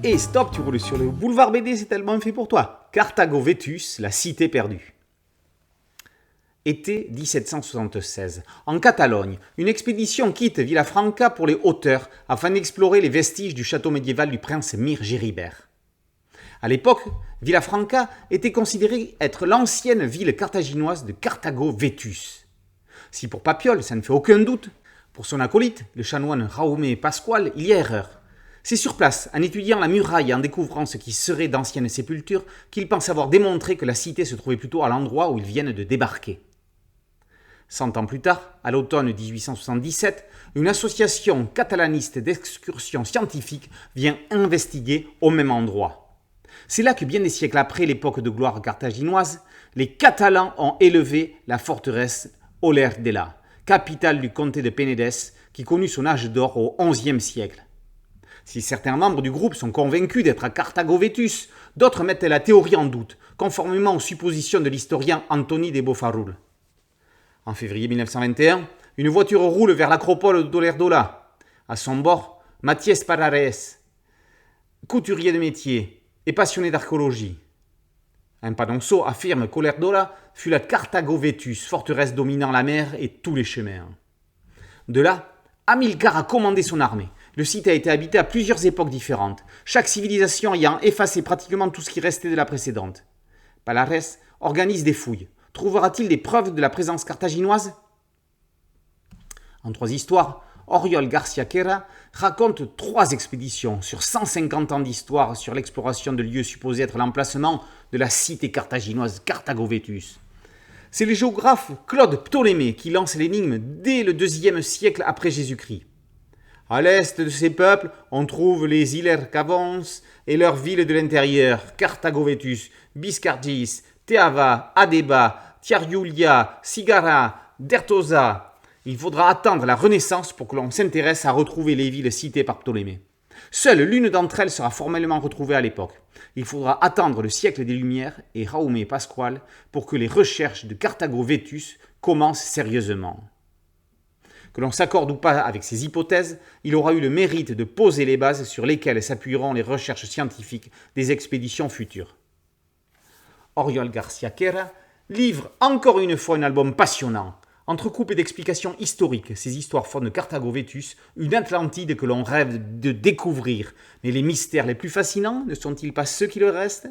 Et stop, tu roules sur le boulevard BD, c'est tellement fait pour toi. Carthago Vetus, la cité perdue. Été 1776. En Catalogne, une expédition quitte Villafranca pour les hauteurs afin d'explorer les vestiges du château médiéval du prince Mir Géribert. À l'époque, Villafranca était considérée être l'ancienne ville carthaginoise de Carthago Vetus. Si pour Papiol, ça ne fait aucun doute, pour son acolyte, le chanoine Jaume Pascual, il y a erreur. C'est sur place, en étudiant la muraille et en découvrant ce qui serait d'anciennes sépultures, qu'il pense avoir démontré que la cité se trouvait plutôt à l'endroit où ils viennent de débarquer. 100 ans plus tard, à l'automne 1877, une association catalaniste d'excursions scientifiques vient investiguer au même endroit. C'est là que bien des siècles après l'époque de gloire carthaginoise, les Catalans ont élevé la forteresse Olerdela, capitale du comté de Penedès, qui connut son âge d'or au XIe siècle. Si certains membres du groupe sont convaincus d'être à Carthago Vetus, d'autres mettent la théorie en doute, conformément aux suppositions de l'historien Antoni de Bofarull. En février 1921, une voiture roule vers l'acropole d'Olerdela. À son bord, Mathias Parares, couturier de métier et passionné d'archéologie. Un panonceau affirme qu'Olerdela fut la Carthago Vetus, forteresse dominant la mer et tous les chemins. De là, Hamilcar a commandé son armée. Le site a été habité à plusieurs époques différentes, chaque civilisation ayant effacé pratiquement tout ce qui restait de la précédente. Palares organise des fouilles. Trouvera-t-il des preuves de la présence carthaginoise ? En 3 histoires, Oriol Garcia Quera raconte 3 expéditions sur 150 ans d'histoire sur l'exploration de lieux supposés être l'emplacement de la cité carthaginoise Carthago Vetus. C'est le géographe Claude Ptolémée qui lance l'énigme dès le IIe siècle après Jésus-Christ. À l'est de ces peuples, on trouve les Ilercavons et leurs villes de l'intérieur, Carthago Vetus, Biscargis, Teava, Adeba, Tiariulia, Sigara, Dertosa. Il faudra attendre la Renaissance pour que l'on s'intéresse à retrouver les villes citées par Ptolémée. Seule l'une d'entre elles sera formellement retrouvée à l'époque. Il faudra attendre le siècle des Lumières et Jaume Pascual pour que les recherches de Carthago Vetus commencent sérieusement. Que l'on s'accorde ou pas avec ces hypothèses, il aura eu le mérite de poser les bases sur lesquelles s'appuieront les recherches scientifiques des expéditions futures. Oriol Garcia Quera livre encore une fois un album passionnant. Entrecoupé d'explications historiques, ces histoires font de Carthago Vetus une Atlantide que l'on rêve de découvrir. Mais les mystères les plus fascinants ne sont-ils pas ceux qui le restent ?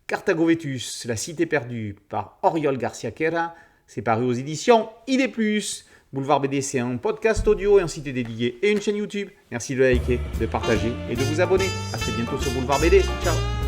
Carthago Vetus, la cité perdue, par Oriol Garcia Quera, c'est paru aux éditions ID+. Boulevard BD, c'est un podcast audio et un site dédié et une chaîne YouTube. Merci de liker, de partager et de vous abonner. A très bientôt sur Boulevard BD. Ciao.